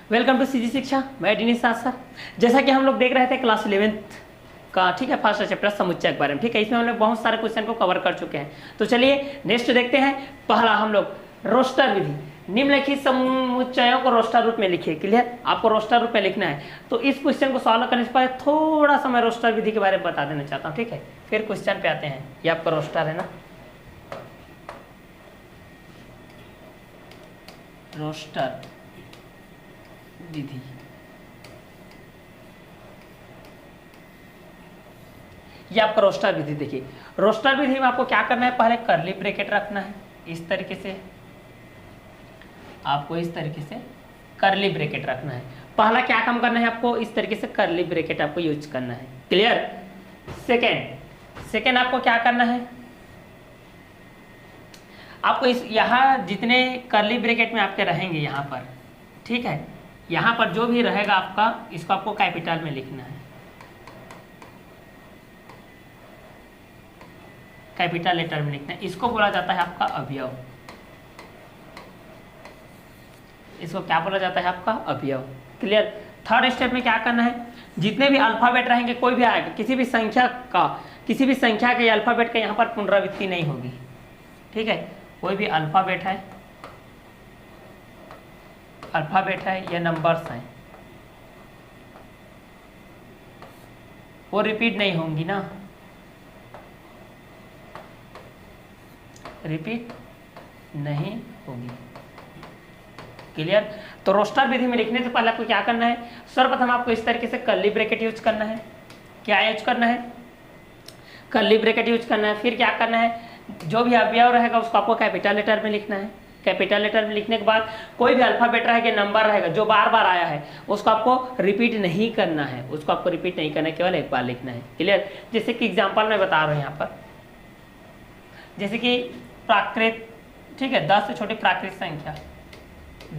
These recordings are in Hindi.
वेलकम टू सीजी शिक्षा, मैं दिनेश सर। जैसा कि हम लोग देख रहे थे क्लास 11th का, ठीक है, फर्स्ट चैप्टर समुच्चय के बारे में, ठीक है। इसमें हम लोग बहुत सारे क्वेश्चन को कवर कर चुके हैं। तो चलिए नेक्स्ट देखते हैं। पहला हम लोग रोस्टर विधि, निम्नलिखित समुच्चयों को रोस्टर रूप में लिखिए। क्लियर, आपको रोस्टर रूप में लिखना है। तो इस क्वेश्चन को सॉल्व करने से पहले थोड़ा सा मैं रोस्टर विधि के बारे में बता देना चाहता हूँ, ठीक है। फिर क्वेश्चन पे आते हैं। ये आपका रोस्टर है ना, रोस्टर विधि। ये आपका रोस्टर विधि। देखिए रोस्टर विधि में आपको क्या करना है, पहले कर्ली ब्रैकेट रखना है। इस तरीके से आपको इस तरीके से कर्ली ब्रैकेट रखना है। पहला क्या काम करना है आपको, इस तरीके से कर्ली ब्रैकेट आपको यूज करना है। क्लियर। सेकेंड आपको क्या करना है, आपको इस यहाँ जितने कर्ली ब्रैकेट में आपके रहेंगे यहाँ पर, ठीक है, यहाँ पर जो भी रहेगा आपका, इसको आपको कैपिटल में लिखना है, कैपिटल लेटर में लिखना है। इसको बोला जाता है आपका अवयव। इसको क्या बोला जाता है आपका अवयव। क्लियर। थर्ड स्टेप में क्या करना है, जितने भी अल्फाबेट रहेंगे, कोई भी आएगा, किसी भी संख्या के अल्फाबेट का यहाँ पर पुनरावृत्ति नहीं होगी, ठीक है। कोई भी अल्फाबेट है या नंबर्स हैं, वो रिपीट नहीं होंगी ना, रिपीट नहीं होगी। क्लियर। तो रोस्टर विधि में लिखने से पहले आपको क्या करना है, सर्वप्रथम आपको इस तरीके से कर्ली ब्रैकेट यूज करना है। क्या यूज करना है, कर्ली ब्रैकेट यूज करना है। फिर क्या करना है, जो भी अवयव रहेगा उसको आपको कैपिटल लेटर में लिखना है। कैपिटल लेटर में लिखने के बाद कोई भी अल्फाबेट रहेगा, नंबर रहेगा जो बार बार आया है, उसको आपको रिपीट नहीं करना है, केवल एक बार लिखना है। क्लियर। जैसे कि एग्जाम्पल मैं बता रहा हूँ यहाँ पर, जैसे कि प्राकृत, ठीक है, 10 से छोटी प्राकृत संख्या,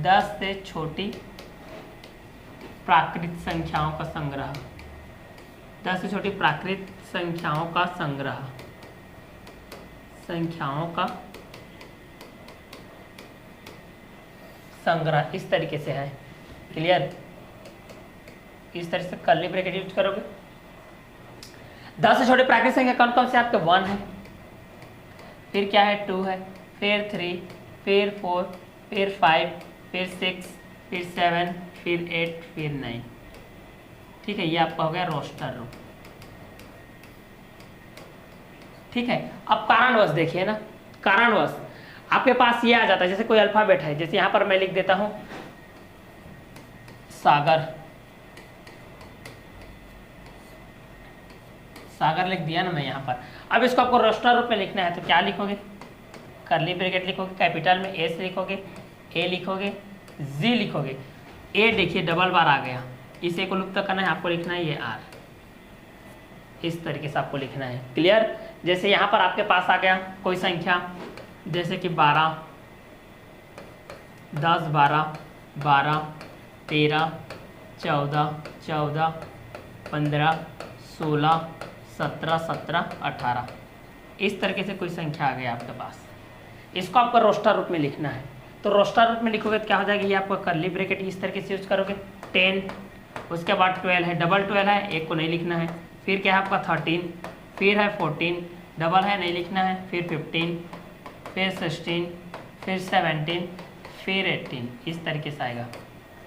10 से छोटी प्राकृत संख्याओं का संग्रह, 10 से छोटी प्राकृत संख्याओं का संग्रह, इस तरीके से है। क्लियर। इस तरह से कर्ली ब्रैकेट यूज करोगे। 10 से छोटे प्राकृत संख्या कौन कौन से आपके, 1 है, फिर क्या है, 2 है, फिर 3, फिर 4, फिर 5, फिर 6, फिर 7, फिर 8, फिर 9, ठीक है। ये आपका हो गया रोस्टर रूप, ठीक है। अब कारणवश देखिए ना, कारणवश आपके पास ये आ जाता है, जैसे कोई अल्फाबेट है, जैसे यहाँ पर मैं लिख देता हूं सागर लिख दिया ना मैं यहाँ पर। अब इसको आपको रोस्टर रूप में लिखना है, तो क्या लिखोगे, कर्ली ब्रैकेट लिखोगे, कैपिटल में एस लिखोगे, ए लिखोगे, जी लिखोगे। ए देखिए डबल बार आ गया, इसे को लुप्त करना है, आपको लिखना है ये आर, इस तरीके से आपको लिखना है। क्लियर। जैसे यहाँ पर आपके पास आ गया कोई संख्या, जैसे कि 12, 10, 12, 12, 13, 14, 14, 15, 16, 17, 17, 18, इस तरीके से कोई संख्या आ गया आपके पास। इसको आपको रोस्टर रूप में लिखना है। तो रोस्टर रूप में लिखोगे तो क्या हो जाएगा, ये आपका कर्ली ब्रैकेट इस तरीके से यूज करोगे। 10, उसके बाद 12 है, डबल 12 है, एक को नहीं लिखना है। फिर क्या है आपका 13, फिर है 14, डबल है नहीं लिखना है, फिर 15, फिर 16, फिर 17, फिर 18, इस तरीके से आएगा।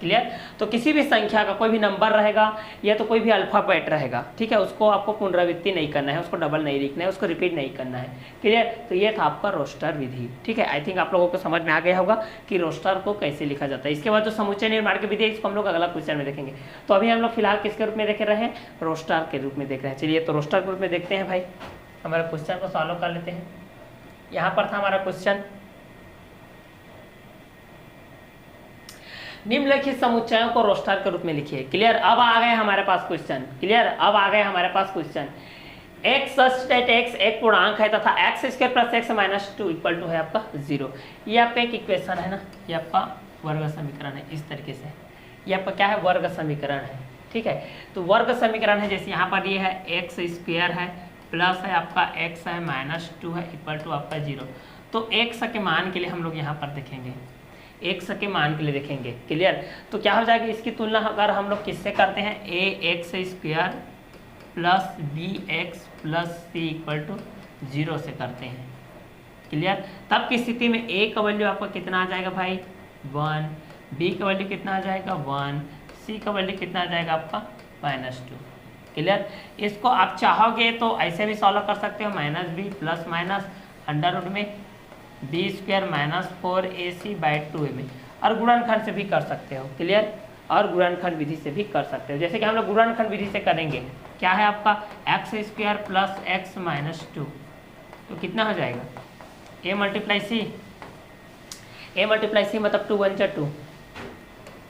क्लियर। तो किसी भी संख्या का कोई भी नंबर रहेगा या तो कोई भी अल्फाबेट रहेगा, ठीक है, उसको आपको पुनरावृत्ति नहीं करना है, उसको डबल नहीं लिखना है, उसको रिपीट नहीं करना है। क्लियर। तो ये था आपका रोस्टर विधि, ठीक है। आई थिंक आप लोगों को समझ में आ गया होगा कि रोस्टर को कैसे लिखा जाता है। इसके बाद जो समुच्चय निर्माण की विधि है, इसको हम लोग अगला क्वेश्चन में देखेंगे। तो अभी हम लोग फिलहाल किसके रूप में देख रहे हैं, रोस्टर के रूप में देख रहे हैं। चलिए तो रोस्टर के रूप में देखते हैं भाई, हमारे क्वेश्चन को सॉल्व कर लेते हैं। यहाँ पर था हमारा क्वेश्चन, निम्नलिखित समुच्चयों को रोस्टर के रूप में लिखिए। क्लियर। अब आ गए हमारे पास क्वेश्चन। क्लियर। अब आ गए हमारे पास question, x such that x एक पूर्णांक है तथा x square plus x minus 2 equal to है आपका 0। ये आपका एक इक्वेशन है ना, ये आपका वर्ग समीकरण है। इस तरीके से ये आपका क्या है, वर्ग समीकरण है, ठीक है। तो वर्ग समीकरण है, जैसे यहाँ पर ये है x स्क्वायर है प्लस है आपका x है माइनस 2 है इक्वल टू आपका 0। तो x के मान के लिए हम लोग यहाँ पर देखेंगे, एक्स के मान के लिए देखेंगे। क्लियर, तो क्या हो जाएगा, इसकी तुलना अगर हम लोग किससे करते हैं, a x square plus b x plus c equal to 0 से करते हैं। क्लियर, तब की स्थिति में ए का वैल्यू आपका कितना आ जाएगा भाई 1, बी का वैल्यू कितना आ जाएगा 1, सी का वैल्यू कितना आ जाएगा आपका -2। क्लियर, इसको आप चाहोगे तो ऐसे भी सॉल्व कर सकते हो, -b plus minus under root में बी स्क्वायर -4ac/2a में, और गुणनखंड से भी कर सकते हो। क्लियर, और गुणनखंड विधि से भी कर सकते हो। जैसे कि हम लोग गुणनखंड विधि से करेंगे, क्या है आपका एक्स स्क्वायर प्लस एक्स -2, तो कितना हो जाएगा a मल्टीप्लाई सी मतलब 2 1 जा 2,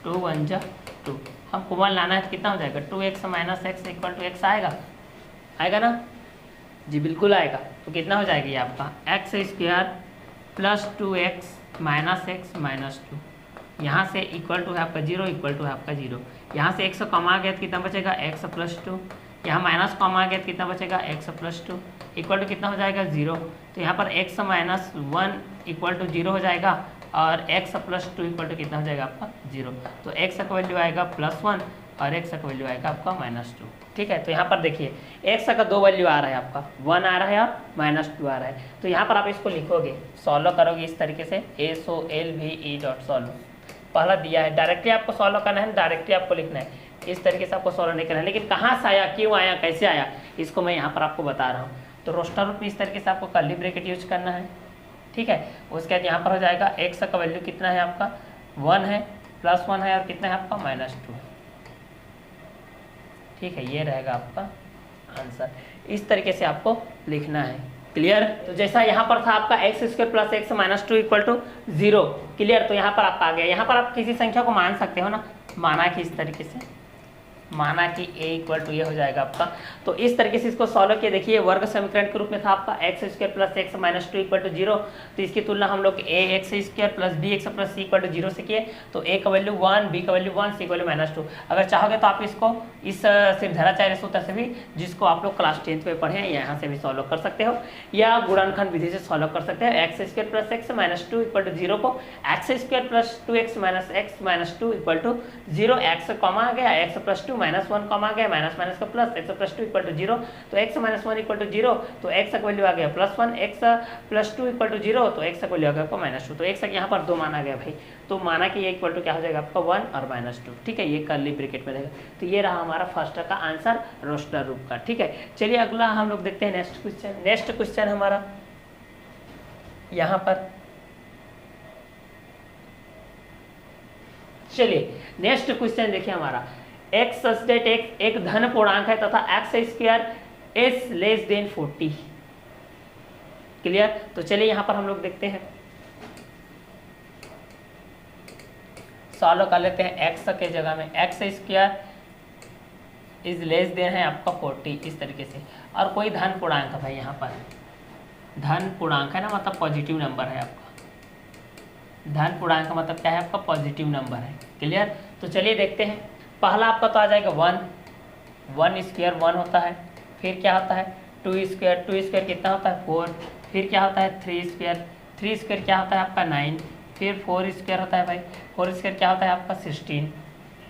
2 1 जा 2, हम कॉमन लाना है तो कितना हो जाएगा 2x - x equal to x आएगा ना जी, बिल्कुल आएगा। तो कितना हो जाएगा ये आपका x square plus 2x - x -2, यहाँ से इक्वल टू है आपका 0, इक्वल टू है आपका 0, यहाँ से x कम आ गया तो कितना बचेगा x + 2, यहाँ माइनस कम आ गया तो कितना बचेगा x + 2, इक्वल टू कितना हो जाएगा 0। तो यहाँ पर x - 1 इक्वल टू 0 हो जाएगा, और x + 2 इक्वल टू कितना हो जाएगा आपका 0। तो x का वैल्यू आएगा +1 और x का वैल्यू आएगा आपका -2। ठीक है, तो यहाँ पर देखिए x का 2 वैल्यू आ रहा है आपका, 1 आ रहा है और -2 आ रहा है। तो यहाँ पर आप इसको लिखोगे, सॉल्व करोगे इस तरीके से SOLVE.solve, पहला दिया है, डायरेक्टली आपको सॉल्व करना है, डायरेक्टली आपको लिखना है, इस तरीके से आपको सॉल्व नहीं करना है। लेकिन कहाँ से आया, क्यों आया, कैसे आया, इसको मैं यहाँ पर आपको बता रहा हूँ। तो रोस्टर रूप में इस तरीके से आपको कर्ली ब्रैकेट यूज करना है। ठीक है, उसके बाद यहाँ पर हो जाएगा x का वैल्यू कितना है आपका 1 है, +1 है, और कितना है आपका -2 है। ठीक है, ये रहेगा आपका आंसर। इस तरीके से आपको लिखना है। क्लियर, तो जैसा यहाँ पर था आपका x² plus x -2 equal to 0। Clear, तो यहाँ पर आप आ गया, यहाँ पर आप किसी संख्या को मान सकते हो ना, माना कि इस तरीके से, माना कि a इक्वल टू ये हो जाएगा आपका। तो इस तरीके से इसको सॉल्व किया, देखिए वर्ग समीकरण के रूप में था आपका x² plus x -2 equal to 0, तो इसकी तुलना हम लोग ax² plus bx plus c equal to 0 से किए। तो a का वैल्यू 1, b का वैल्यू 1, c का वैल्यू -2। अगर चाहोगे तो आप इसको इस सिरधराचार्य सूत्र से भी, जिसको आप लोग क्लास 10th में पढ़े हैं, यहाँ से भी सॉल्व कर सकते हो, या गुणनखंड विधि से सॉल्व कर सकते हो। x² plus x -2 equal to 0 को x² plus 2x x -2 equal to 0, x comma आ गया, x + 2 -1 कम आ गया, माइनस माइनस का प्लस, x + 2 इक्वल टू 0, तो x - 1 इक्वल टू 0, तो x का वैल्यू आ गया +1, x + 2 इक्वल टू 0, तो x का वैल्यू आ गया आपका -2। तो x यहाँ पर 2 मान आ गया भाई, तो माना कि ये इक्वल टू क्या हो जाएगा आपका 1 और -2। ठीक है, ये कर्ली ब्रैकेट में रहेगा। तो ये रहा हमारा फर्स्ट का आंसर रोस्टर रूप का। ठीक है, चलिए अगला हम लोग देखते हैं नेक्स्ट क्वेश्चन। नेक्स्ट क्वेश्चन हमारा यहाँ पर, चलिए नेक्स्ट क्वेश्चन देखिए हमारा, x सच दैट x एक धन पूर्णांक है तथा x² is less than 40। Clear, तो चलिए यहाँ पर हम लोग देखते हैं, सॉल्व कर लेते हैं। x के जगह में x² इज लेस देन है आपका 40 इस तरीके से, और कोई धन पूर्णांक है भाई, यहाँ पर धन पूर्णांक है ना, मतलब पॉजिटिव नंबर है आपका, धन पूर्णांक का मतलब क्या है आपका पॉजिटिव नंबर है। क्लियर, तो चलिए देखते हैं। पहला आपका तो आ जाएगा 1 स्क्वायर 1 होता है, फिर क्या होता है 2 स्क्वायर कितना होता है 4, फिर क्या होता है 3 स्क्वायर क्या होता है आपका 9, फिर 4 स्क्वायर होता है भाई, 4 स्क्वायर क्या होता है आपका 16,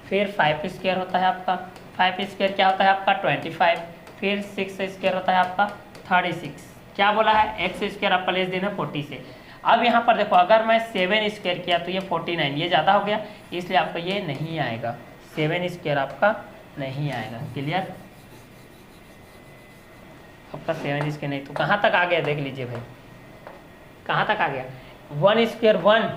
फिर 5 स्क्वायर होता है आपका, 5 स्क्वायर क्या होता है आपका 25, फिर 6 स्क्वायर होता है आपका 36। क्या बोला है, x² आपका लेस देन है 40 से। अब यहाँ पर देखो, अगर मैं 7 स्क्वायर किया तो ये 49, ये ज़्यादा हो गया, इसलिए आपका ये नहीं आएगा, 7 स्क्वायर आपका नहीं आएगा। क्लियर, आपका 7 स्क्वायर नहीं, तो कहाँ तक आ गया देख लीजिए भाई, कहाँ तक आ गया 1 स्क्वायर 1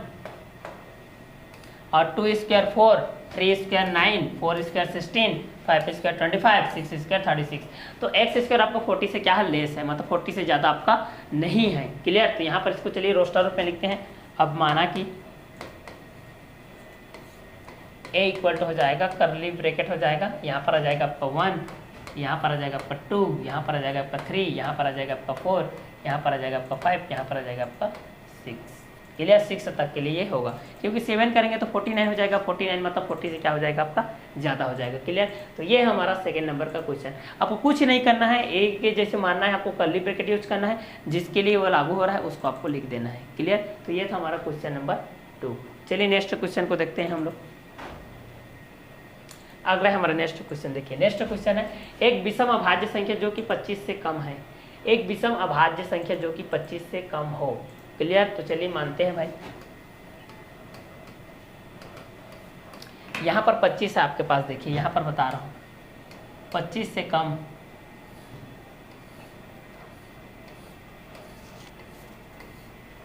और 2 square 4, 3 square 9, 4 square 16, 5 square 25, 6 square 36। तो x² आपका 40 से क्या है लेस है, मतलब 40 से ज़्यादा आपका नहीं है। क्लियर, तो यहाँ पर इसको चलिए रोस्टर रूप में लिखते हैं। अब माना कि a इक्वल टू हो जाएगा, कर्ली ब्रैकेट हो जाएगा, यहाँ पर आ जाएगा आपका 1, यहाँ पर आ जाएगा आपका 2, यहाँ पर आ जाएगा आपका 3, यहाँ पर आ जाएगा आपका 4, यहाँ पर आ जाएगा आपका 5, यहाँ पर आ जाएगा आपका 6। क्लियर, 6 तक के लिए होगा, क्योंकि 7 करेंगे तो 49 हो जाएगा, 49 मतलब 40 से क्या हो जाएगा आपका ज़्यादा हो जाएगा। क्लियर, तो ये हमारा सेकंड नंबर का क्वेश्चन। आपको कुछ नहीं करना है, ए के जैसे मानना है, आपको कर्ली ब्रैकेट यूज करना है, जिसके लिए वो लागू हो रहा है उसको आपको लिख देना है। क्लियर, तो ये था हमारा क्वेश्चन नंबर 2। चलिए नेक्स्ट क्वेश्चन को देखते हैं हम लोग। अगला हमारा नेक्स्ट क्वेश्चन देखिए। नेक्स्ट क्वेश्चन है एक विषम अभाज्य संख्या जो कि 25 से कम है। एक विषम अभाज्य संख्या जो कि 25 से कम हो। क्लियर? तो चलिए मानते हैं भाई, यहाँ पर 25 है आपके पास। देखिए यहाँ पर बता रहा हूँ 25 से कम,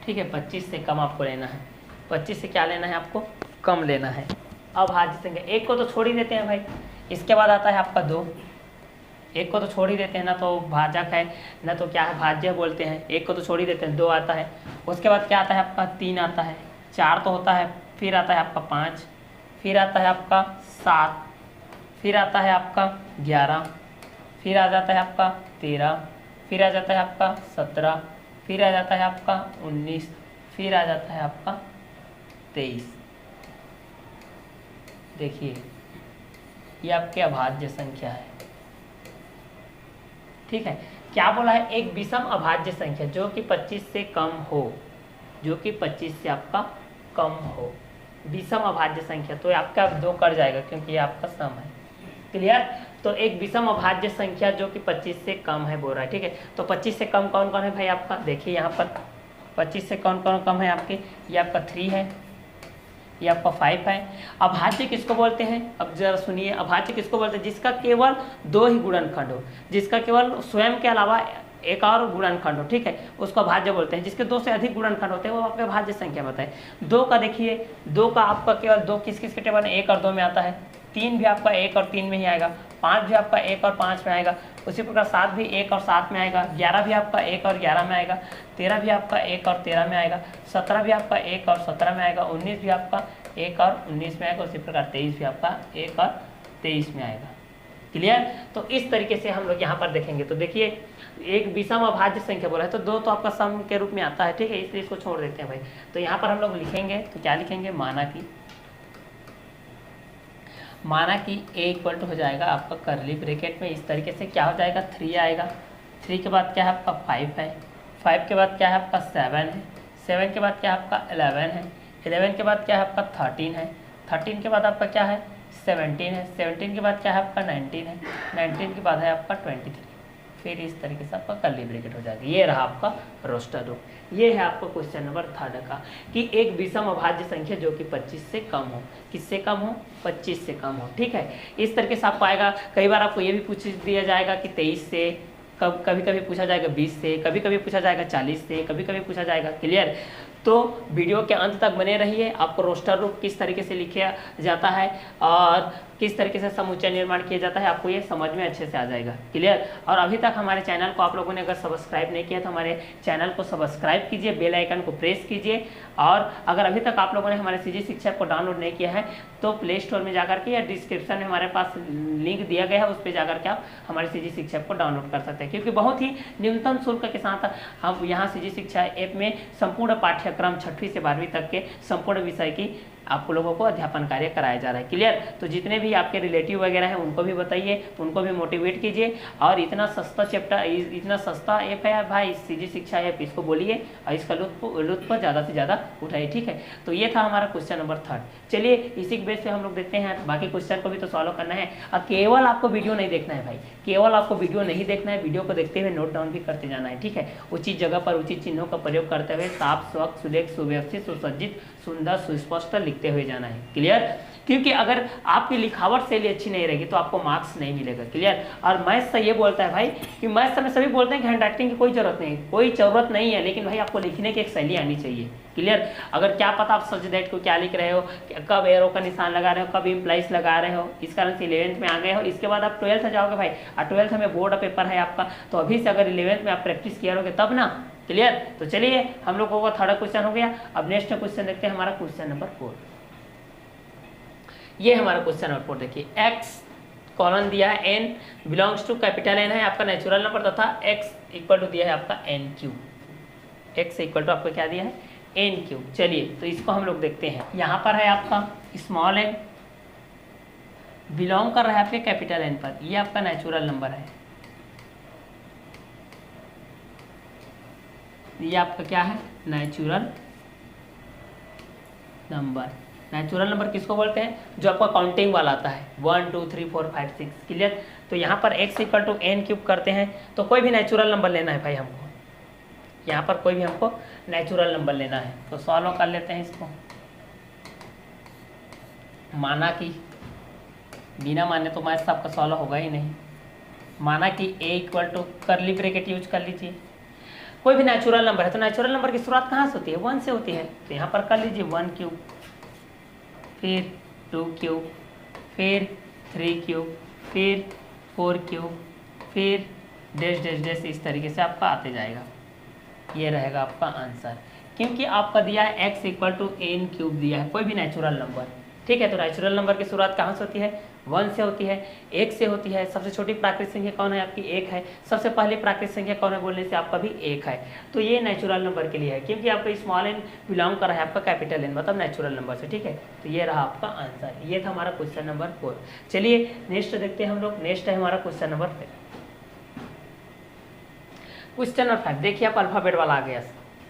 ठीक है, 25 से कम आपको लेना है। 25 से क्या लेना है आपको? कम लेना है। अभाज्य संख्या, एक को तो छोड़ ही देते हैं भाई। इसके बाद आता है आपका 2, एक को तो छोड़ ही देते हैं ना, तो भाजक है ना, तो क्या है भाज्य बोलते हैं। एक को तो छोड़ ही देते हैं, 2 आता है। उसके बाद क्या आता है आपका? 3 आता है, 4 तो होता है, फिर आता है आपका 5, फिर आता है आपका 7, फिर आता है आपका 11, फिर आ जाता है आपका 13, फिर आ जाता है आपका 17, फिर आ जाता है आपका 19, फिर आ जाता है आपका 23। देखिए ये आपके अभाज्य संख्या है, ठीक है। क्या बोला है? एक विषम अभाज्य संख्या जो कि 25 से कम हो, जो कि 25 से आपका कम हो। विषम अभाज्य संख्या, तो आपका 2 कट जाएगा क्योंकि ये आपका सम है। क्लियर? तो एक विषम अभाज्य संख्या जो कि 25 से कम है बोल रहा है, ठीक है। तो 25 से कम कौन कौन है भाई आपका? देखिए यहाँ पर 25 से कौन कौन कम है आपके? ये आपका 3 है, ये आपका 5 है। अभाज्य किसको बोलते हैं? अब जरा सुनिए, अभाज्य किसको बोलते हैं? जिसका केवल 2 ही गुणनखंड हो, जिसका केवल स्वयं के अलावा एक और गुणनखंड हो, ठीक है, उसको अभाज्य बोलते हैं। जिसके 2 से अधिक गुणनखंड होते हैं वो आपके अभाज्य संख्या बताए। 2 का देखिए, 2 का आपका केवल 2 किस किस के टेबल में? 1 और 2 में आता है। 3 भी आपका 1 और 3 में ही आएगा। 5 भी आपका 1 और 5 में आएगा। उसी प्रकार 7 भी 1 और 7 में आएगा। 11 भी आपका 1 और 11 में आएगा। 13 भी आपका 1 और 13 में आएगा। 17 भी आपका 1 और 17 में आएगा। 19 भी आपका 1 और 19 में आएगा। उसी प्रकार 23 भी आपका 1 और 23 में आएगा। क्लियर? तो इस तरीके से हम लोग यहाँ पर देखेंगे। तो देखिए एक विषम अभाज्य संख्या बोला है तो 2 तो आपका सम के रूप में आता है, ठीक है, इसलिए इसको छोड़ देते हैं भाई। तो यहाँ पर हम लोग लिखेंगे तो क्या लिखेंगे? माना कि ए इक्वल टू हो जाएगा आपका करली ब्रैकेट में इस तरीके से क्या हो जाएगा? 3 आएगा। 3 के बाद क्या है आपका? 5 है। 5 के बाद क्या है आपका? 7 है। 7 के बाद क्या है आपका? 11 है। 11 के बाद क्या है आपका? 13 है। 13 के बाद आपका क्या है? 17 है। 17 के बाद क्या है आपका? 19 है। 19 के बाद है आपका 23। फिर इस तरीके से आपका कर्ली ब्रैकेट हो जाएगा। ये रहा आपका रोस्टर रूप। ये है आपका क्वेश्चन नंबर 3 का कि एक विषम अभाज्य संख्या जो कि 25 से कम हो। किससे कम हो? 25 से कम हो, ठीक है। इस तरीके से आपको आएगा। कई बार आपको ये भी पूछ दिया जाएगा कि 23 से, कभी कभी पूछा जाएगा 20 से, कभी कभी पूछा जाएगा 40 से, कभी कभी पूछा जाएगा। क्लियर? तो वीडियो के अंत तक बने रहिए। आपको रोस्टर रूप किस तरीके से लिखा जाता है और किस तरीके से समुच्चय निर्माण किया जाता है आपको ये समझ में अच्छे से आ जाएगा। क्लियर? और अभी तक हमारे चैनल को आप लोगों ने अगर सब्सक्राइब नहीं किया तो हमारे चैनल को सब्सक्राइब कीजिए, बेल आइकन को प्रेस कीजिए। और अगर अभी तक आप लोगों ने हमारे सीजी शिक्षा को डाउनलोड नहीं किया है तो प्ले स्टोर में जाकर के या डिस्क्रिप्शन में हमारे पास लिंक दिया गया है, उस पर जाकर के आप हमारे सीजी शिक्षा को डाउनलोड कर सकते हैं। क्योंकि बहुत ही न्यूनतम शुल्क के साथ हम यहाँ सीजी शिक्षा ऐप में संपूर्ण पाठ्यक्रम 6वीं से 12वीं तक के संपूर्ण विषय की आप लोगों को अध्यापन कार्य कराया जा रहा है। क्लियर? तो जितने भी आपके रिलेटिव वगैरह हैं उनको भी बताइए, उनको भी मोटिवेट कीजिए। और इतना सस्ता चैप्टर, इतना सस्ता ऐप है भाई सीजी शिक्षा ऐप, इसको बोलिए और इसका लुत्फ ज़्यादा से ज़्यादा उठाइए, ठीक है। तो ये था हमारा क्वेश्चन नंबर 3। चलिए इसी के बेस पे हम लोग देखते हैं, बाकी क्वेश्चन को भी तो सॉल्व करना है। और केवल आपको वीडियो नहीं देखना है भाई, केवल आपको वीडियो नहीं देखना है, वीडियो को देखते हुए नोट डाउन भी करते जाना है, ठीक है। उचित जगह पर उचित चिन्हों का प्रयोग करते हुए साफ, स्वच्छ, सुलेख, सुव्यवस्थित, सुसज्जित, सुंदर, सुस्पष्ट लिखते हुए जाना है। क्लियर? क्योंकि अगर आपकी लिखावट शैली अच्छी नहीं रहेगी तो आपको मार्क्स नहीं मिलेगा। क्लियर? और मैथ्स ये बोलता है भाई कि मैथ्स में सभी बोलते हैं कि हैंड राइटिंग की कोई जरूरत नहीं, कोई जरूरत नहीं है, लेकिन भाई आपको लिखने की एक शैली आनी चाहिए। क्लियर? अगर क्या पता आप सच दैट को क्या लिख रहे हो, कब एरो का निशान लगा रहे हो, कब इम्प्लाइज लगा रहे हो, इस कारण से 11th में आ गए हो। इसके बाद आप 12th जाओगे भाई, और 12th में बोर्ड पेपर है आपका, तो अभी से अगर 11th में आप प्रैक्टिस किया रहोगे तब ना। क्लियर? तो चलिए हम लोगों का 3rd क्वेश्चन हो गया। अब नेक्स्ट क्वेश्चन देखते हैं, हमारा क्वेश्चन नंबर 4। ये हमारा क्वेश्चन नंबर 4 देखिए। x कॉलन दिया है, n belongs to capital n है आपका नेचुरल नंबर, तथा x इक्वल टू दिया है आपका n3। x इक्वल टू आपको क्या दिया है? n3। चलिए तो इसको हम लोग देखते हैं। यहाँ पर है आपका स्मॉल n बिलोंग कर रहा है आपके कैपिटल n पर, ये आपका नेचुरल नंबर है। ये आपका क्या है? Natural number. नेचुरल नंबर किसको बोलते हैं? जो आपका काउंटिंग वाला आता है 1 2 3 4 5 6। क्लियर? तो यहाँ पर x equal to n cube करते हैं तो कोई भी नेचुरल नंबर लेना है भाई हमको, यहाँ पर कोई भी हमको नेचुरल नंबर लेना है। तो सॉल्व कर लेते हैं इसको। माना कि बिना माने तो मैथ्स आपका सॉल्व होगा ही नहीं। माना कि a equal to curly bracket use कर लीजिए, कोई भी नेचुरल नंबर है तो नेचुरल नंबर की शुरुआत कहाँ से होती है? 1 से होती है। तो यहाँ पर कर लीजिए 1 क्यूब, फिर 2 क्यूब, फिर 3 क्यूब, फिर 4 क्यूब, फिर डैश डैश डैश, इस तरीके से आपका आते जाएगा। ये रहेगा आपका आंसर, क्योंकि आपका दिया है x equal to n cube दिया है, कोई भी नेचुरल नंबर। ठीक है, तो नेचुरल नंबर की शुरुआत कहाँ से होती है? 1 से होती है, 1 से होती है। सबसे छोटी प्राकृतिक संख्या कौन है? आपकी 1 है। सबसे पहली प्राकृतिक संख्या कौन है बोलने से? आपका भी 1 है। तो ये नेचुरल नंबर के लिए है, क्योंकि आपका स्मॉल एन बिलोंग कर रहा है आपका कैपिटल एन, मतलब नेचुरल नंबर से। ठीक है, तो ये रहा आपका आंसर। ये था हमारा क्वेश्चन नंबर 4। चलिए नेक्स्ट देखते हैं हम लोग। नेक्स्ट है हमारा क्वेश्चन नंबर 5। क्वेश्चन नंबर 5 देखिए, आप अल्फाबेट वाला आ गया।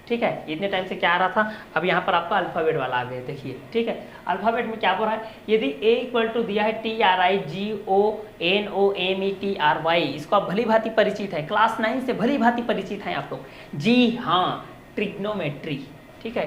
ठीक है, इतने टाइम से क्या आ रहा था, अब यहाँ पर आपका अल्फाबेट वाला आ गया। देखिए, ठीक है, अल्फाबेट में क्या बोल रहा है? यदि a इक्वल टू दिया है TRIGONOMETRY, इसको आप भली भांति परिचित है, क्लास 9 से भली भांति परिचित हैं आप लोग। जी हाँ, ट्रिग्नोमेट्री। ठीक है,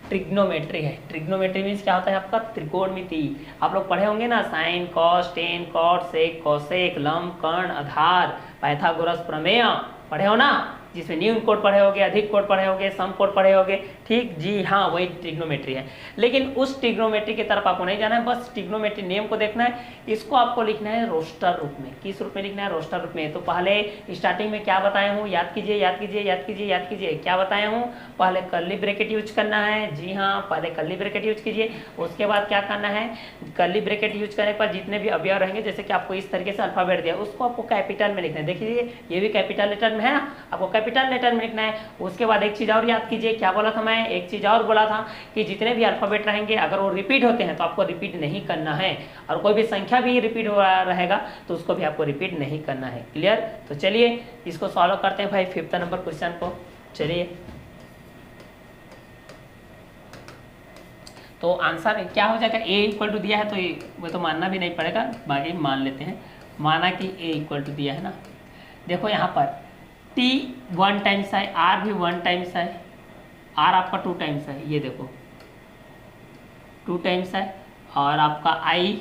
ट्रिग्नोमेट्री है। ट्रिग्नोमेट्री मीन्स क्या होता है? आपका त्रिकोणमिति। आप लोग पढ़े होंगे ना, साइन, कॉस, टेन, कॉट, सेक, कोसेक, लंब, कर्ण, आधार, पाइथागोरस प्रमेय पढ़े हो ना, जिसमें न्यून कोड पढ़े होगे, अधिक कोड पढ़े होगे, सम कोड पढ़े होगे। ठीक, जी हाँ, वही ट्रिग्नोमेट्री है। लेकिन उस ट्रिग्नोमेट्री की तरफ आपको नहीं जाना है, बस ट्रिग्नोमेट्री नेम को देखना है। इसको आपको लिखना है रोस्टर रूप में। किस रूप में लिखना है? रोस्टर रूप में। तो पहले स्टार्टिंग में क्या बताया हूँ? याद कीजिए, याद कीजिए, याद कीजिए, याद कीजिए। क्या बताया हूँ? पहले कर्ली ब्रैकेट यूज करना है। जी हाँ, पहले कर्ली ब्रैकेट यूज कीजिए। उसके बाद क्या करना है? कर्ली ब्रैकेट यूज करने पर जितने भी अवयव रहेंगे, जैसे कि आपको इस तरीके से अल्फाबेट दिया, उसको आपको कैपिटल में लिखना है। देखिए, ये भी कैपिटल लेटर में है ना, आपको कैपिटल लेटर में लिखना है। उसके बाद एक चीज और याद कीजिए, क्या बोला था मैं? एक चीज और बोला था कि जितने भी अल्फाबेट रहेंगे, अगर वो रिपीट होते हैं तो आपको रिपीट नहीं करना है, और कोई भी संख्या भी रिपीट हो रहा रहेगा तो उसको भी आपको रिपीट नहीं करना है। क्लियर? तो चलिए इसको सॉल्व करते हैं भाई, 5th नंबर क्वेश्चन को। चलिए, तो आंसर क्या हो जाएगा? a इक्वल टू दिया है तो वो तो मानना भी नहीं पड़ेगा, बाकी मान लेते हैं। माना कि a इक्वल टू दिया है ना, देखो यहाँ पर t 1 टाइम्स है, r भी 1 टाइम्स है, r आपका 2 टाइम्स है, ये देखो 2 टाइम्स है, और आपका i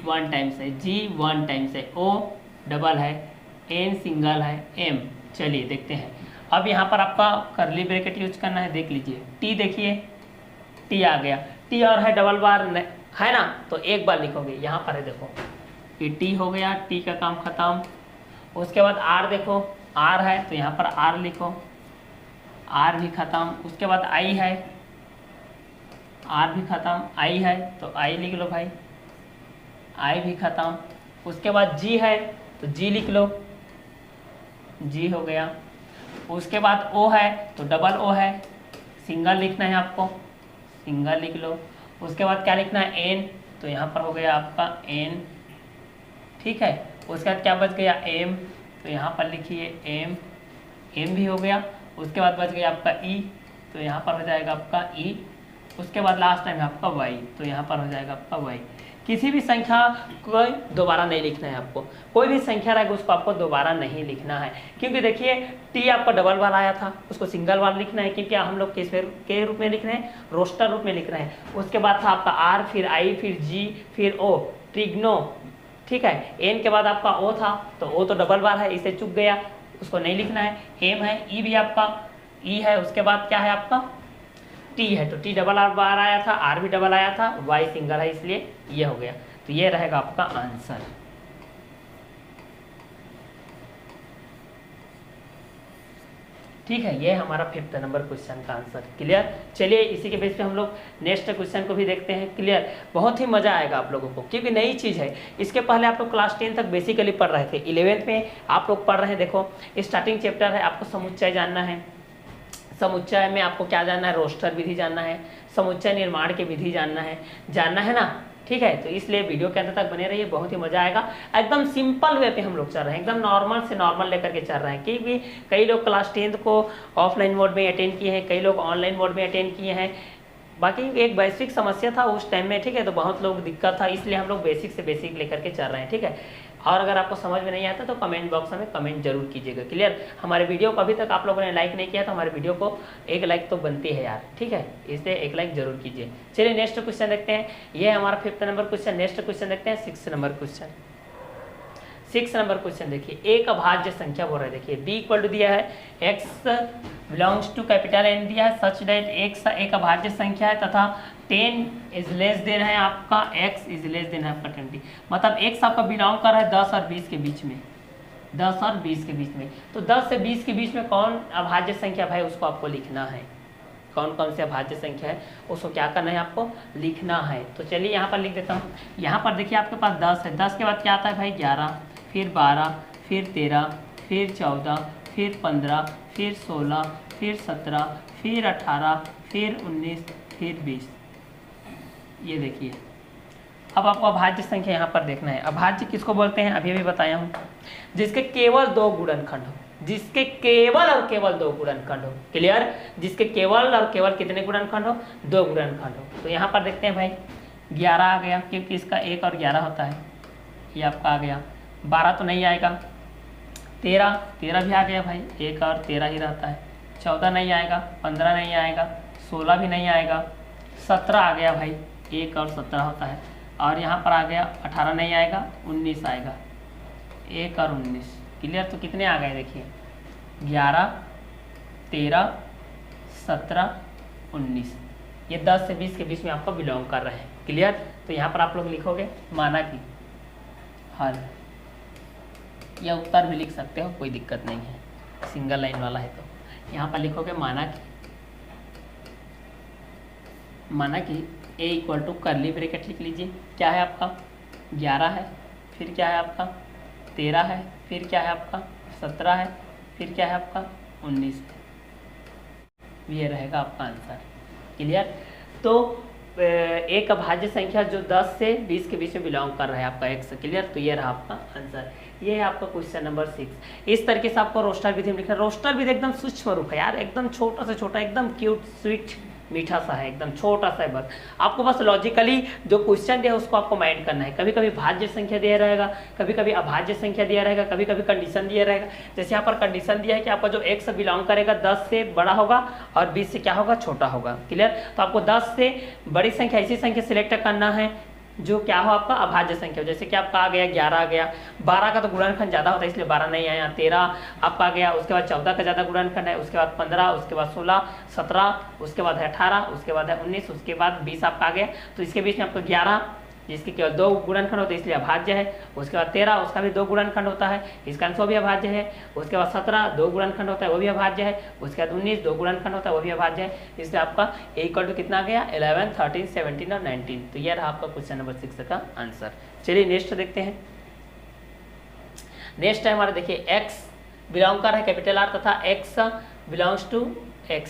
1 टाइम्स है, g 1 टाइम्स है, o डबल है, n सिंगल है, m। चलिए देखते हैं। अब यहाँ पर आपका कर्ली ब्रैकेट यूज करना है। देख लीजिए, t देखिए, t आ गया, t और है डबल बार है ना, तो एक बार लिखोगे। यहाँ पर है देखो, ये t हो गया, t का काम खत्म। उसके बाद r देखो, r है तो यहाँ पर r लिखो, r भी खत्म। उसके बाद i है, r भी खत्म, i है तो i लिख लो भाई, i भी खत्म। उसके बाद g है तो g लिख लो, g हो गया। उसके बाद o है तो डबल o है, सिंगल लिखना है आपको, सिंगल लिख लो। उसके बाद क्या लिखना है? n, तो यहाँ पर हो गया आपका n। ठीक है, उसके बाद क्या बच गया? m, तो यहाँ पर लिखिए m, m भी हो गया। उसके बाद बच गया आपका e, तो यहाँ पर हो जाएगा आपका e। उसके बाद लास्ट टाइम आपका y, तो यहाँ पर हो जाएगा आपका y। किसी भी संख्या को दोबारा नहीं लिखना है आपको, कोई भी संख्या रहेगा उसको आपको दोबारा नहीं लिखना है, क्योंकि देखिए t आपका डबल बार आया था, उसको सिंगल बार लिखना है, क्योंकि हम लोग किस के रूप में लिख रहे हैं? रोस्टर रूप में लिख रहे हैं। उसके बाद था आपका r, फिर i, फिर g, फिर o, ट्रिग्नो। ठीक है, n के बाद आपका o था, तो o तो डबल बार है, इसे चुक गया, उसको नहीं लिखना है। m है, e भी आपका e है। उसके बाद क्या है आपका? t है, तो t डबल बार आया था, r भी डबल आया था, y सिंगल है, इसलिए ये हो गया। तो ये रहेगा आपका आंसर। ठीक है, ये हमारा 5th नंबर क्वेश्चन का आंसर। क्लियर? चलिए इसी के बेस पे हम लोग नेक्स्ट क्वेश्चन को भी देखते हैं। क्लियर? बहुत ही मजा आएगा आप लोगों को, क्योंकि नई चीज़ है। इसके पहले आप लोग क्लास 10 तक बेसिकली पढ़ रहे थे, 11th में आप लोग पढ़ रहे हैं। देखो, स्टार्टिंग चैप्टर है, आपको समुच्चय जानना है। समुच्चय में आपको क्या जानना है? रोस्टर विधि जानना है, समुच्चय निर्माण की विधि जानना है ना। ठीक है, तो इसलिए वीडियो के अंत तक बने रहिए, बहुत ही मजा आएगा। एकदम सिंपल वे पे हम लोग चल रहे हैं, एकदम नॉर्मल से नॉर्मल लेकर के चल रहे हैं, क्योंकि कई लोग क्लास 10th को ऑफलाइन मोड में अटेंड किए हैं, कई लोग ऑनलाइन मोड में अटेंड किए हैं। बाकी एक वैश्विक समस्या था उस टाइम में, ठीक है, तो बहुत लोग दिक्कत था, इसलिए हम लोग बेसिक से बेसिक लेकर के चल रहे हैं, ठीक है। और अगर आपको समझ में नहीं आता तो कमेंट बॉक्स में कमेंट जरूर कीजिएगा। क्लियर। हमारे वीडियो को अभी तक आप लोगों ने लाइक नहीं किया तो हमारे वीडियो को एक लाइक तो बनती है यार, ठीक है, इसलिए एक लाइक जरूर कीजिए। चलिए नेक्स्ट क्वेश्चन देखते हैं, ये हमारा 5th number question. Next question देखते हैं 6 नंबर क्वेश्चन। 6 नंबर क्वेश्चन देखिए, एक अभाज्य संख्या बोल रहा है, देखिए b इक्वल टू दिया है x belongs to capital N दिया है सच दैट x एक अभाज्य संख्या है तथा 10 इज लेस देन है आपका x इज लेस देन है आपका 20, मतलब x आपका बिलोंग कर रहा है 10 और 20 के बीच में, 10 और 20 के बीच में। तो 10 से 20 के बीच में कौन अभाज्य संख्या भाई, उसको आपको लिखना है। कौन कौन से अभाज्य संख्या है उसको क्या करना है, आपको लिखना है। तो चलिए यहाँ पर लिख देता हूँ। यहाँ पर देखिए आपके पास 10 है, 10 के बाद क्या आता है भाई 11, फिर 12, फिर 13, फिर 14, फिर 15, फिर 16, फिर 17, फिर 18, फिर 19, फिर 20। ये देखिए, अब आपको अभाज्य संख्या यहाँ पर देखना है। अभाज्य किसको बोलते हैं अभी भी बताया हूँ, जिसके केवल 2 गुणनखंड हो, जिसके केवल और केवल 2 गुणनखंड हो। क्लियर। जिसके केवल और केवल कितने गुणनखंड हो, 2 गुणनखंड हो। तो यहाँ पर देखते हैं भाई 11 आ गया, क्योंकि इसका 1 और 11 होता है, ये आपका आ गया। 12 तो नहीं आएगा, 13 भी आ गया भाई, 1 और 13 ही रहता है। 14 नहीं आएगा, 15 नहीं आएगा, 16 भी नहीं आएगा, 17 आ गया भाई, 1 और 17 होता है। और यहाँ पर आ गया 18 नहीं आएगा, 19 आएगा, 1 और 19। क्लियर। तो कितने आ गए देखिए 11, 13, 17, 19, ये 10 से 20 के बीच में आपको बिलोंग कर रहे हैं। क्लियर। तो यहाँ पर आप लोग लिखोगे माना कि हल, या उत्तर भी लिख सकते हो, कोई दिक्कत नहीं है, सिंगल लाइन वाला है। तो यहाँ पर लिखोगे माना कि a equal to curly bracket लिख लीजिए। क्या है आपका 11 है, फिर क्या है आपका 13 है, फिर क्या है आपका 17 है, फिर क्या है आपका 19 है। ये रहेगा आपका आंसर। क्लियर। तो एक अभाज्य संख्या जो 10 से 20 के बीच में बिलोंग कर रहा है आपका x। क्लियर। तो ये रहा आपका आंसर। ये है आपका क्वेश्चन नंबर 6। इस तरीके से आपको रोस्टर विधि में लिखना। रोस्टर विधि एकदम सूक्ष्म रूप है यार, एकदम छोटा से छोटा, एकदम क्यूट स्वीट मीठा सा है, एकदम छोटा सा है। बस आपको बस लॉजिकली जो क्वेश्चन दिया है उसको आपको माइंड करना है। कभी कभी भाज्य संख्या दिया रहेगा, कभी कभी अभाज्य संख्या दिया रहेगा, कभी कभी कंडीशन दिया रहेगा। जैसे यहाँ पर कंडीशन दिया है कि आपका जो x बिलोंग करेगा 10 से बड़ा होगा और 20 से क्या होगा, छोटा होगा। क्लियर। तो आपको 10 से बड़ी संख्या ऐसी संख्या सिलेक्ट करना है जो क्या हो आपका अभाज्य संख्या। जैसे कि आपका आ गया 11 आ गया, 12 का तो गुणनखंड ज़्यादा होता है इसलिए 12 नहीं आया, 13 आपका आ गया, उसके बाद 14 का ज़्यादा गुणनखंड है, उसके बाद 15, उसके बाद 16, 17, उसके बाद है 18, उसके बाद है 19, उसके बाद 20 आपका आ गया। तो इसके बीच में आपको 11 जिसके केवल 2 गुणनखंड होते हैं इसलिए अभाज्य है। उसके बाद 13 उसका भी 2 गुणनखंड होता है, इसका आंसर भी अभाज्य है। उसके बाद 17 2 गुणनखंड होता है, वो भी अभाज्य है। उसके बाद 19 2 गुणनखंड होता है, वो भी अभाज्य है। इसलिए आपका a इक्वल टू कितना गया 11, 13, 17 और 19। तो यह रहा आपका क्वेश्चन नंबर 6 का आंसर। चलिए नेक्स्ट देखते हैं। नेक्स्ट है हमारा देखिए x बिलोंग कर है कैपिटल R तथा x बिलोंग्स टू x।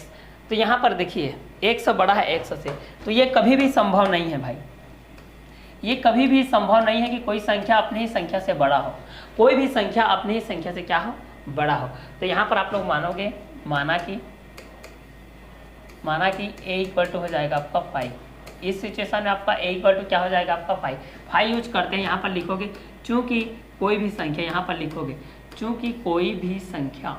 तो यहाँ पर देखिए x बड़ा है x से, तो ये कभी भी संभव नहीं है भाई, ये कभी भी संभव नहीं है कि कोई संख्या अपनी ही संख्या से बड़ा हो, कोई भी संख्या अपनी ही संख्या से क्या हो, बड़ा हो। तो यहाँ पर आप लोग मानोगे माना कि a इक्वल टू हो जाएगा आपका 5। इस सिचुएशन में आपका a इक्वल टू क्या हो जाएगा आपका 5 यूज करते हैं। यहाँ पर लिखोगे चूंकि कोई भी संख्या, यहाँ पर लिखोगे चूंकि कोई भी संख्या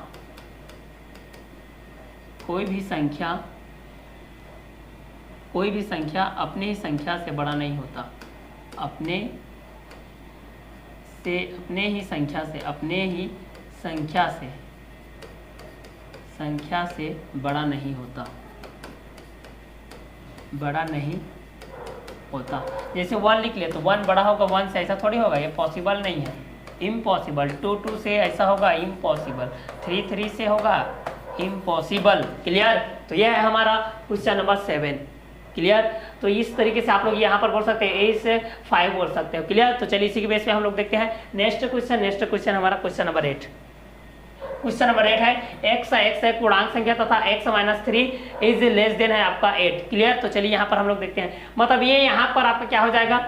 अपनी ही संख्या से बड़ा नहीं होता, अपने ही संख्या से बड़ा नहीं होता। जैसे 1 लिख ले तो 1 बड़ा होगा 1 से, ऐसा थोड़ी होगा, ये पॉसिबल नहीं है, इम्पॉसिबल। 2 से ऐसा होगा, इम्पॉसिबल। 3 से होगा, इम्पॉसिबल। क्लियर। तो यह है हमारा क्वेश्चन नंबर 7। क्लियर। तो इस तरीके से आप लोग यहाँ पर बोल सकते हैं a से 5 बोल सकते हो। क्लियर। तो चलिए इसी के बेस पे हम लोग देखते हैं नेक्स्ट क्वेश्चन हमारा क्वेश्चन नंबर 8। क्वेश्चन नंबर 8 है x एक पूर्णांक संख्या तथा x - 3 इज लेस देन है आपका 8। क्लियर। तो चलिए यहाँ पर हम लोग देखते हैं, मतलब ये यहाँ पर आपका क्या हो जाएगा,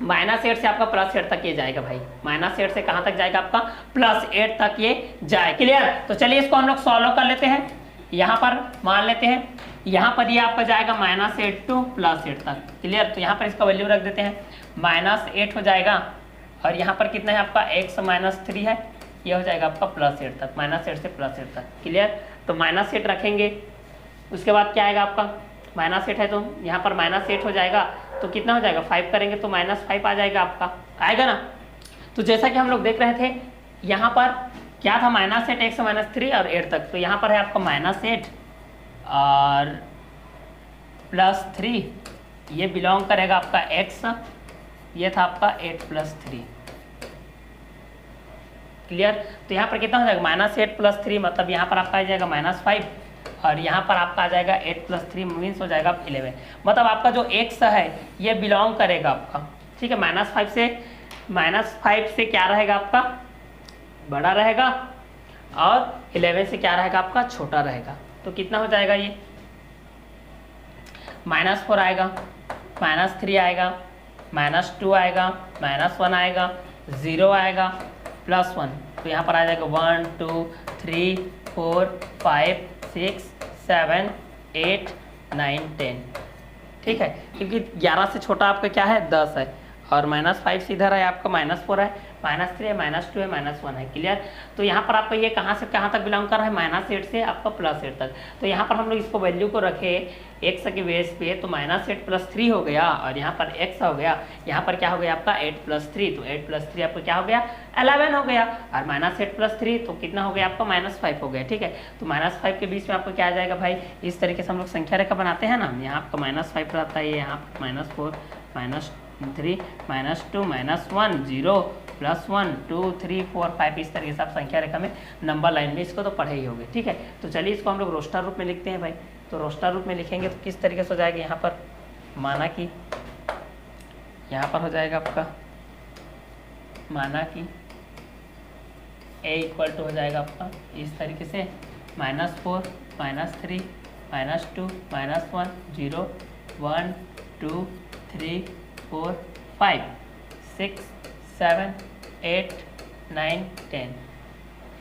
-8 से आपका +8 तक ये जाएगा भाई, -8 से कहाँ तक जाएगा आपका +8 तक ये जाए। क्लियर। तो चलिए इसको हम लोग सॉल्व कर लेते हैं। यहाँ पर मान लेते हैं यहाँ पर ये आपका जाएगा -8 टू +8 तक। क्लियर, तो यहाँ पर इसका वैल्यू रख देते हैं, -8 हो जाएगा और यहाँ पर कितना है आपका x -3 है, ये हो जाएगा आपका +8 तक, -8 से +8 तक। क्लियर, तो -8 रखेंगे, उसके बाद क्या आएगा आपका, -8 है तो यहाँ पर -8 हो जाएगा, तो कितना हो जाएगा 5 करेंगे तो -5 आ जाएगा आपका, आएगा ना। तो जैसा कि हम लोग देख रहे थे यहाँ पर क्या था, -8 x -3 और 8 तक, तो यहाँ पर है आपका -8 और +3, ये बिलोंग करेगा आपका x, ये था आपका 8 + 3। क्लियर, तो यहाँ पर कितना हो जाएगा -8 + 3, मतलब यहाँ पर आपका आ जाएगा -5 और यहाँ पर आपका आ जाएगा 8 + 3 मीन्स हो जाएगा 11। मतलब आपका जो x है ये बिलोंग करेगा आपका, ठीक है, -5 से क्या रहेगा आपका बड़ा रहेगा और 11 से क्या रहेगा आपका छोटा रहेगा। तो कितना हो जाएगा, ये -4 आएगा, -3 आएगा, -2 आएगा, -1 आएगा, 0 आएगा, +1। तो यहाँ पर आ जाएगा 1 2 3 4 5 6 7 8 9 10, ठीक है, क्योंकि 11 से छोटा आपका क्या है 10 है और -5 से इधर है आपका -4 है, -3 है, -2 है, -1 है। क्लियर, तो यहाँ पर आपका ये कहाँ से कहाँ तक बिलोंग कर रहा है, -8 से आपका +8 तक। तो यहाँ पर हम लोग इसको वैल्यू को रखे x के बेस पे, तो -8 + 3 हो गया और यहाँ पर x हो गया, यहाँ पर क्या हो गया आपका 8 + 3, तो 8 + 3 आपका क्या हो गया 11 हो गया और -8 + 3 तो कितना हो गया आपका -5 हो गया, ठीक है। तो -5 के बीच में आपको क्या आ जाएगा भाई, इस तरीके से हम लोग संख्या रेखा बनाते हैं ना, यहाँ आपका -5 रहता है, यहाँ पर -4 -3 -2 -1 0 +1 2 3 4 5, इस तरीके से आप संख्या रेखा में नंबर लाइन में इसको तो पढ़े ही होंगे, ठीक है। तो चलिए इसको हम लोग रोस्टर रूप में लिखते हैं भाई। तो रोस्टर रूप में लिखेंगे तो किस तरीके से हो जाएगा, यहाँ पर माना कि यहाँ पर हो जाएगा आपका माना कि a = हो जाएगा आपका इस तरीके से -4 -3 -2 -1 0 1 2 3 4 5 6 7 8 9 10,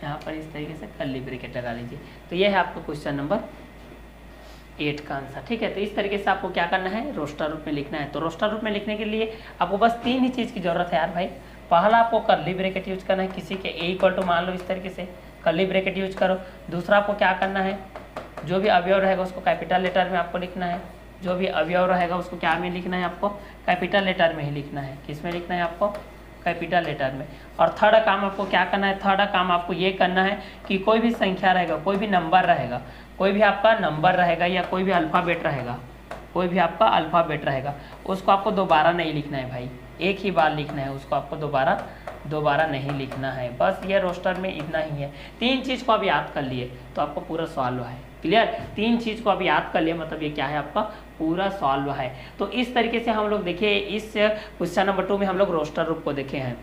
यहाँ पर इस तरीके से कर्ली ब्रैकेट लगा लीजिए। तो ये है आपका क्वेश्चन नंबर 8 का आंसर, ठीक है। तो इस तरीके से आपको क्या करना है, रोस्टर रूप में लिखना है। तो रोस्टर रूप में लिखने के लिए आपको बस 3 ही चीज़ की जरूरत है यार भाई। पहला आपको कर्ली ब्रैकेट यूज करना है, किसी के a = मान लो इस तरीके से कर्ली ब्रैकेट यूज करो। दूसरा आपको क्या करना है, जो भी अवयव रहेगा उसको कैपिटल लेटर में आपको लिखना है, जो भी अवयव रहेगा उसको क्या में लिखना है, आपको कैपिटल लेटर में ही लिखना है। किस में लिखना है, आपको कैपिटल लेटर में। और थर्ड काम आपको क्या करना है, थर्ड काम आपको ये करना है कि कोई भी संख्या रहेगा, कोई भी नंबर रहेगा, कोई भी आपका नंबर रहेगा या कोई भी अल्फ़ाबेट रहेगा, कोई भी आपका अल्फ़ाबेट रहेगा, उसको आपको दोबारा नहीं लिखना है भाई, एक ही बार लिखना है उसको, आपको दोबारा नहीं लिखना है। बस ये रोस्टर में इतना ही है। 3 चीज़ को आप याद कर लिए तो आपको पूरा सॉल्व है। क्लियर, 3 चीज़ को आप याद कर लिए मतलब ये क्या है, आपका पूरा सॉल्व है। तो इस तरीके से हम लोग देखिए इस क्वेश्चन नंबर 2 में हम लोग रोस्टर रूप को देखे हैं,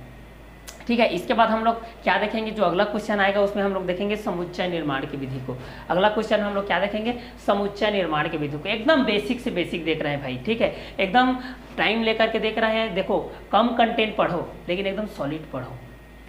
ठीक है। इसके बाद हम लोग क्या देखेंगे, जो अगला क्वेश्चन आएगा उसमें हम लोग देखेंगे समुच्चय निर्माण की विधि को। अगला क्वेश्चन हम लोग क्या देखेंगे, समुच्चय निर्माण की विधि को। एकदम बेसिक से बेसिक देख रहे हैं भाई, ठीक है, एकदम टाइम लेकर के देख रहे हैं। देखो कम कंटेंट पढ़ो लेकिन एकदम सॉलिड पढ़ो।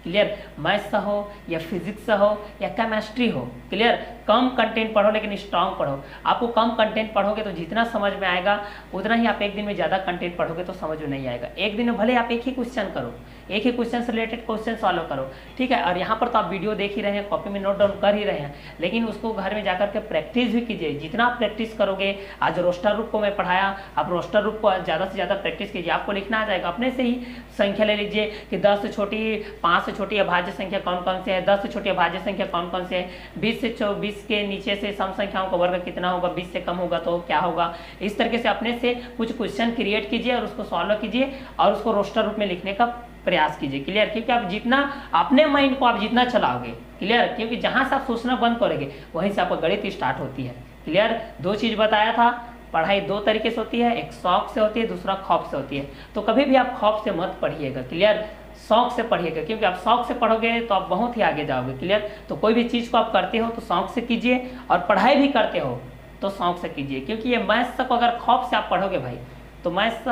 क्लियर, मैथ्स हो या फिजिक्स हो या केमिस्ट्री हो, क्लियर, कम कंटेंट पढ़ो लेकिन स्ट्रांग पढ़ो। आपको कम कंटेंट पढ़ोगे तो जितना समझ में आएगा उतना ही आप एक दिन में ज़्यादा कंटेंट पढ़ोगे तो समझ में नहीं आएगा। एक दिन में भले आप एक ही क्वेश्चन करो, एक ही क्वेश्चन से रिलेटेड क्वेश्चन सॉल्व करो, ठीक है। और यहाँ पर तो आप वीडियो देख ही रहे हैं, कॉपी में नोट डाउन कर ही रहे हैं, लेकिन उसको घर में जाकर के प्रैक्टिस भी कीजिए। जितना आप प्रैक्टिस करोगे, आज रोस्टर रूप को मैं पढ़ाया, आप रोस्टर रूप को ज़्यादा से ज़्यादा प्रैक्टिस कीजिए, आपको लिखना आ जाएगा। अपने से ही संख्या ले लीजिए कि 10 से छोटी 5 से छोटी अभाज्य संख्या कौन कौन से है, 10 से छोटी अभाज्य संख्या कौन कौन से है, 20 के नीचे से सम संख्याओं का वर्ग कितना होगा, 20 से कम होगा तो क्या होगा। इस तरीके से अपने से कुछ क्वेश्चन क्रिएट कीजिए और उसको सॉल्व कीजिए और उसको रोस्टर रूप में लिखने का प्रयास कीजिए। क्लियर, क्योंकि आप जितना अपने माइंड को आप जितना चलाओगे, क्लियर, क्योंकि जहां से आप सोचना बंद करोगे वहीं से आपका गणित स्टार्ट होती है। क्लियर, 2 चीज़ बताया था, पढ़ाई 2 तरीके से होती है, एक शौक से होती है, दूसरा खौफ से होती है। तो कभी भी आप खौफ से मत पढ़िएगा, क्लियर, शौक से पढ़िएगा, क्योंकि आप शौक से पढ़ोगे तो आप बहुत ही आगे जाओगे। क्लियर, तो कोई भी चीज़ को आप करते हो तो शौक से कीजिए और पढ़ाई भी करते हो तो शौक से कीजिए, क्योंकि ये मैथ्स को अगर खौफ से आप पढ़ोगे भाई तो मैथ्स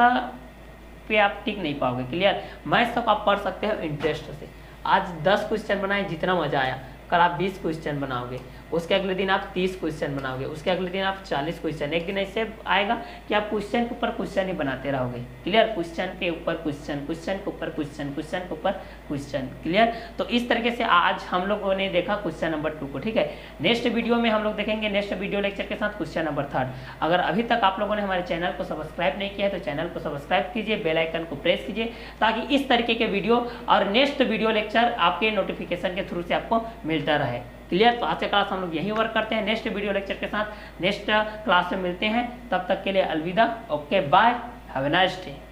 पे आप टिक नहीं पाओगे। क्लियर, मैथ्स को आप पढ़ सकते हो इंटरेस्ट से। आज 10 क्वेश्चन बनाए, जितना मजा आया, कल आप 20 क्वेश्चन बनाओगे, उसके अगले दिन आप 30 क्वेश्चन बनाओगे, उसके अगले दिन आप 40 क्वेश्चन, एक दिन ऐसे आएगा कि आप क्वेश्चन के ऊपर क्वेश्चन ही बनाते रहोगे। क्लियर, क्वेश्चन के ऊपर क्वेश्चन, क्वेश्चन के ऊपर क्वेश्चन, क्वेश्चन के ऊपर क्वेश्चन। क्लियर, तो इस तरीके से आज हम लोगों ने देखा क्वेश्चन नंबर 2 को। ठीक है, नेक्स्ट वीडियो में हम लोग देखेंगे नेक्स्ट वीडियो लेक्चर के साथ क्वेश्चन नंबर 3। अगर अभी तक आप लोगों ने हमारे चैनल को सब्सक्राइब नहीं किया है तो चैनल को सब्सक्राइब कीजिए, बेल आइकन को प्रेस कीजिए, ताकि इस तरीके के वीडियो और नेक्स्ट वीडियो लेक्चर आपके नोटिफिकेशन के थ्रू से आपको मिलता रहे। क्लियर, तो आज से क्लास हम लोग यही वर्क करते हैं। नेक्स्ट वीडियो लेक्चर के साथ नेक्स्ट क्लास में मिलते हैं, तब तक के लिए अलविदा। Okay bye, have a nice day.